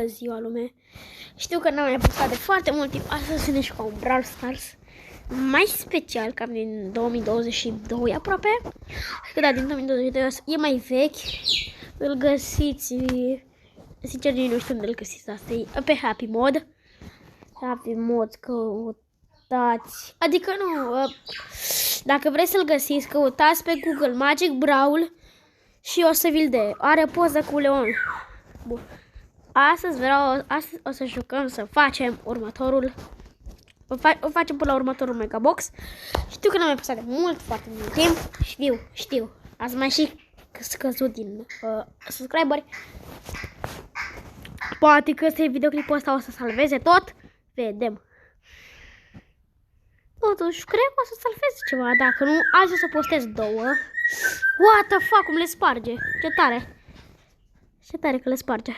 Bună ziua, lume! Știu că n-am mai postat de foarte mult timp. Astăzi ne jucăm un Brawl Stars mai special, cam din 2022 aproape. Că da, din 2022 e mai vechi. Îl găsiți, sincer, nu știu unde îl găsiți. Asta e pe Happy Mod. Happy Mod, căutați. Adică nu, dacă vreți să-l găsiți, căutați pe Google Magic Brawl și o să vi-l dea. Are poză cu Leon. Bun. Astăzi o să jucăm, să facem următorul. O facem până la următorul Megabox. Știu că n-am mai pasat de mult, foarte mult timp. Știu. Ați mai și scăzut din subscriberi. Poate că este videoclipul ăsta o să salveze tot. Vedem. Totuși, cred că o să salveze ceva. Dacă nu, azi o să postez două. What the fuck, cum le sparge. Ce tare. Ce tare că le sparge.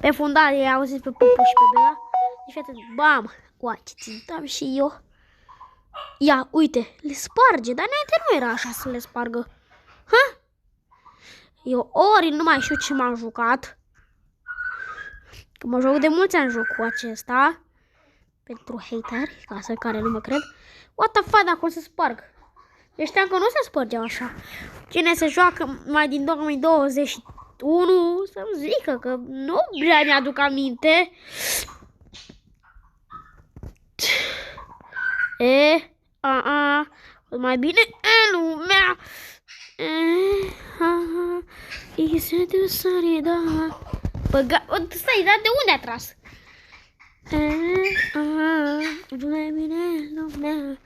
Pe fundație au zis pe Pupu și pe Bela. Deci atât, bam. Uai, ce țintam și eu. Ia, uite, le sparge. Dar înainte nu era așa să le spargă. Ha? Eu ori nu mai știu ce m-am jucat. Că mă joc de mulți ani jocul acesta. Pentru hateri, ca să care nu mă cred. What the fuck, dacă o să sparg. Eu știam că nu se spargeau așa. Cine se joacă mai din 2021 să-mi zică că nu prea mi-aduc aminte. Mai bine lumea. Este de sare, da. Băga, stai, dar de unde a tras? Mai bine lumea.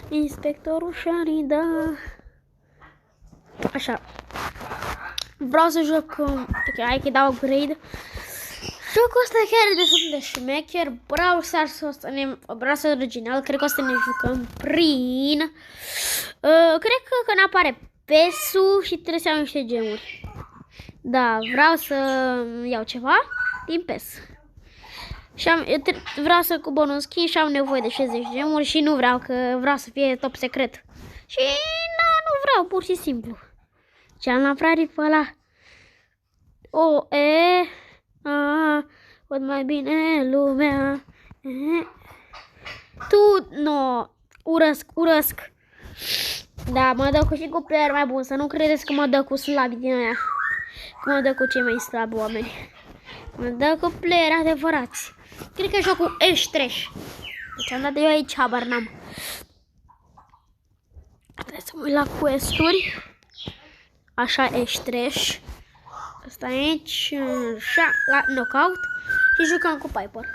Inspectorul Sharida. Așa. Vreau să joc. Ok, hai că dau upgrade. Jocul ăsta chiar e destul de șmecher. Brawl Stars original. Cred că o să ne jucăm prin. Cred că când apare PES-ul și trebuie să iau niște gemuri. Da, vreau să iau ceva din PES. Și vreau să cu bonus skin și am nevoie de 60 gemuri și nu vreau, că vreau să fie top secret. Și nu vreau, pur și simplu. Ce-am la frari pe ăla? Văd mai bine lumea. Tu, no, urăsc. Da, mă dă cu și cu player mai bun, să nu credeți că mă dă cu slabi din aia. Că mă dă cu cei mai slabi oameni. Mă dă cu player adevărați. Cred că joc cu Trash. Deci am dat eu aici, habar n-am. Trebuie să mă uit la quest-uri. Așa, Trash. Asta aici, așa, la knockout. Și jucam cu Piper.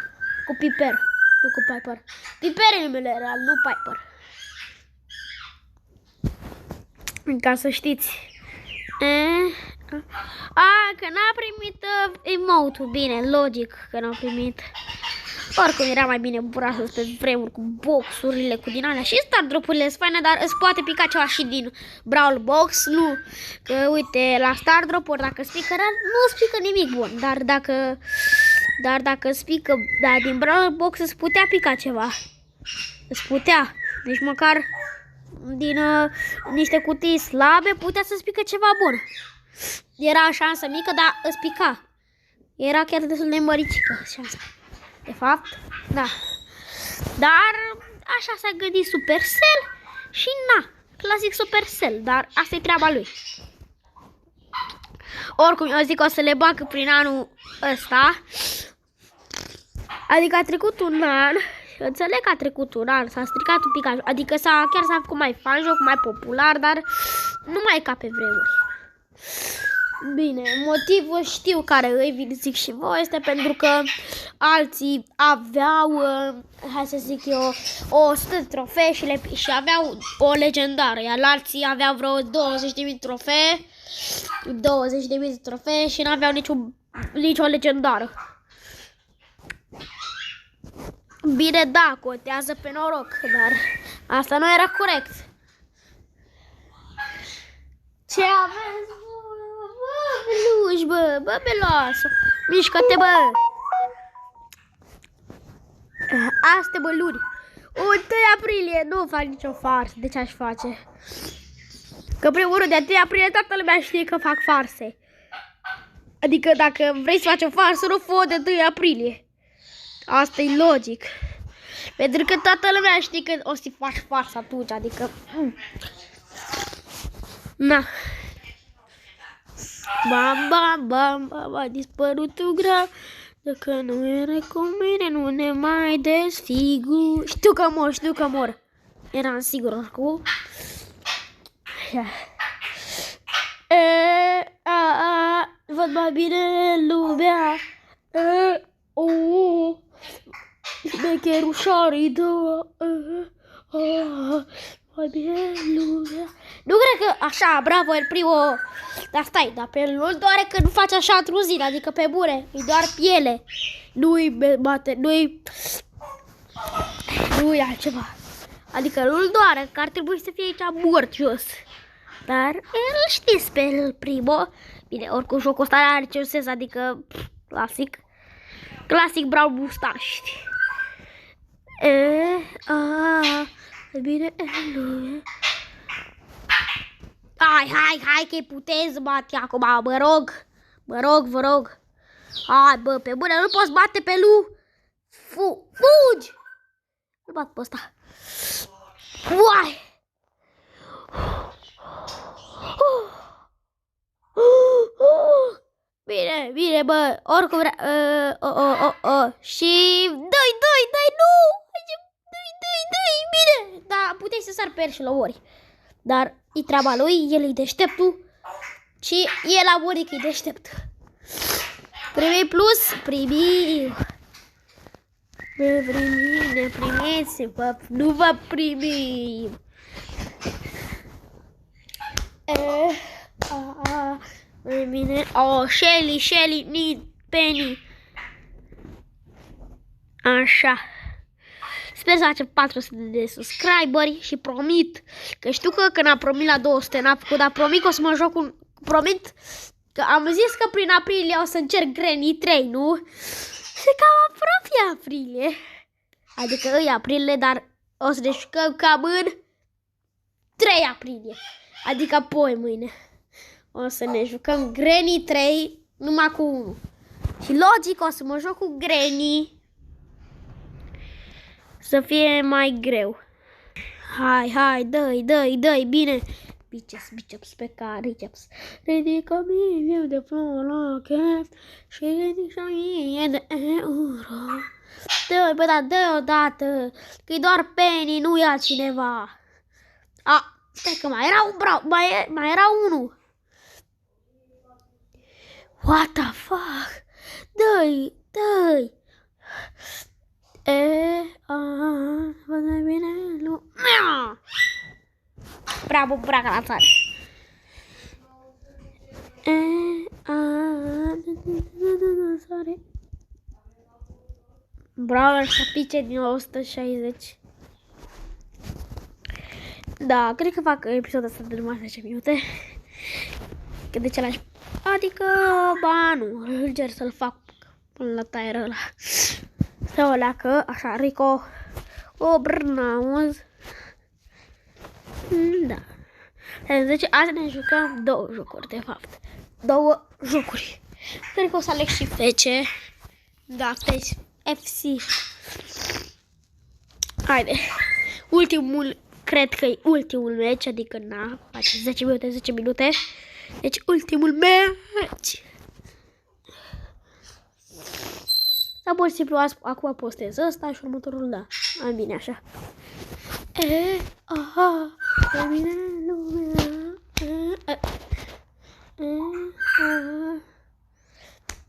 Cu Piper, nu cu Piper. Piper e numele real, nu Piper. Ca să știți. Că n-a primit emote-ul. Bine, logic că n-a primit. Oricum era mai bine burasul pe vremuri cu boxurile, cu din alea. Și star drop-urile sunt faine, dar îți poate pica ceva și din Brawl Box. Nu, că uite, la star drop-uri dacă spică rar, nu îți pică nimic bun. Dar dacă spică, da, din Brawl Box îți putea pica ceva. Îți putea. Deci măcar din niște cutii slabe putea să-ți pică ceva bun. Era șansă mică, dar îți pica. Era chiar destul de măricică șansa. De fapt, da. Dar așa s-a gândit Supercell și na, clasic Supercell, dar asta e treaba lui. Oricum, eu zic că o să le bagă prin anul ăsta. Adică a trecut un an. Înțeleg că a trecut un an, s-a stricat un pic, adică chiar s-a făcut mai fan, joc mai popular, dar nu mai e ca pe vremuri. Bine, motivul știu care îi vi zic și voi, este pentru că alții aveau, hai să zic eu, 100 de trofee și aveau o legendară, iar alții aveau vreo 20.000 de trofee, 20.000 de trofee și n-aveau nicio legendară. Bine, da, contează pe noroc, dar asta nu era corect. Ce aveți, bă, beloasă, mișcă-te, bă. Astea, bă, luni. 1 aprilie, nu fac nicio farsă, de ce aș face? Că primul rând, de 1 aprilie toată lumea știe că fac farse. Adică dacă vrei să faci o farsă, nu fă de 2 aprilie. Asta e logic. Pentru că toată lumea știe că o să faci farsă atunci, adică... Na. Bam, bam, bam, bam, a dispărut tu grav. Dacă nu era cu mine, nu ne mai desfigur. Știu că mor. Eram sigur acum. Văd mai bine lumea. Becherușarii dă. Mai bine lumea. Nu cred că așa, bravo, el primul. Dar stai, dar pe el nu-l doare când faci așa într-o zi, adică pe bune, îi doar piele. Nu-i bate, nu-i altceva. Adică nu-l doare, că ar trebui să fie aici mort jos. Dar el știți pe el primul. Bine, oricum jocul ăsta are ce sens, adică clasic. Clasic Brawl Mustache. Bine, hai că-i puteți bate acum, vă rog. Hai, bă, pe bune, nu poți bate pe Lu. Fugi! Îl bat pe ăsta. Uai! Bine, bă, oricum vrea... Și... Dă-i, nu! Dă-i, bine! Da, puteai să sar pe el și l ori. Dar e treaba lui, el e deșteptul. Și el a murit că e deștept. Primi plus, primi. Ne primiți, nu vă primim. Bine. Oh, Shelly, Penny. Așa. Sper să facem 400 de subscriberi și promit că știu că când am promis la 200 n-am făcut, dar promit că o să mă joc promit că am zis că prin aprilie o să încerc Granny 3, nu? Și cam apropie aprilie. Adică e aprilie, dar o să ne jucăm cam în 3 aprilie. Adică apoi mâine. O să ne jucăm Granny 3 numai cu 1. Și logic o să mă joc cu Granny. Să fie mai greu. Hai, dă-i, bine. Biceps pe care, biceps. Ridică-mi eu de plumă la chef și ridică mie de euro. Dă-i, bă, da, dă-i odată, că-i doar Penny, nu e altcineva. Stai că mai era mai era unul. What the fuck? Dă-i. Văd bine, bravo, braga la țară. Bravo, să pice din 160. Da, cred că fac episodul ăsta de numai 10 minute. Că de celălalt. Adică, ba nu, încerc să-l fac până la taieră ăla. Sau ăla că, așa, Rico, o brnauz. Da. Deci, azi ne jucăm 2 jocuri, de fapt. 2 jocuri. Cred că o să aleg și FC. Da, FC. Haide. Ultimul, cred că e ultimul meci, adică na, face 10 minute. Deci, ultimul meci. Sau pur și simplu acum postez ăsta și următorul da. Mai bine așa. Mai bine lumea.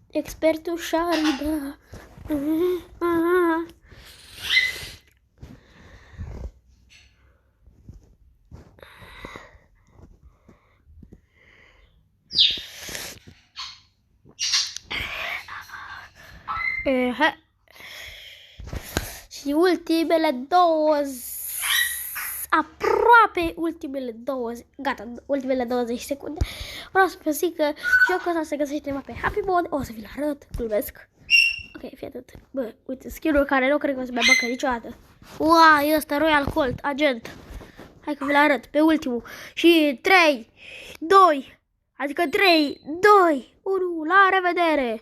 Expertul Sharida. Și ultimele 20, aproape ultimele 20, gata, ultimele 20 secunde. Vreau să vă zic că jocul ăsta se găsește numai pe Happy Mode, o să vi-l arăt, glumesc. Ok, fii atât. Bă, uite, skin-ul care nu cred că o să mai băcă niciodată. Uai, e ăsta, Royal Colt, agent. Hai că vi-l arăt, pe ultimul. Și 3, 2, adică 3, 2, 1, la revedere!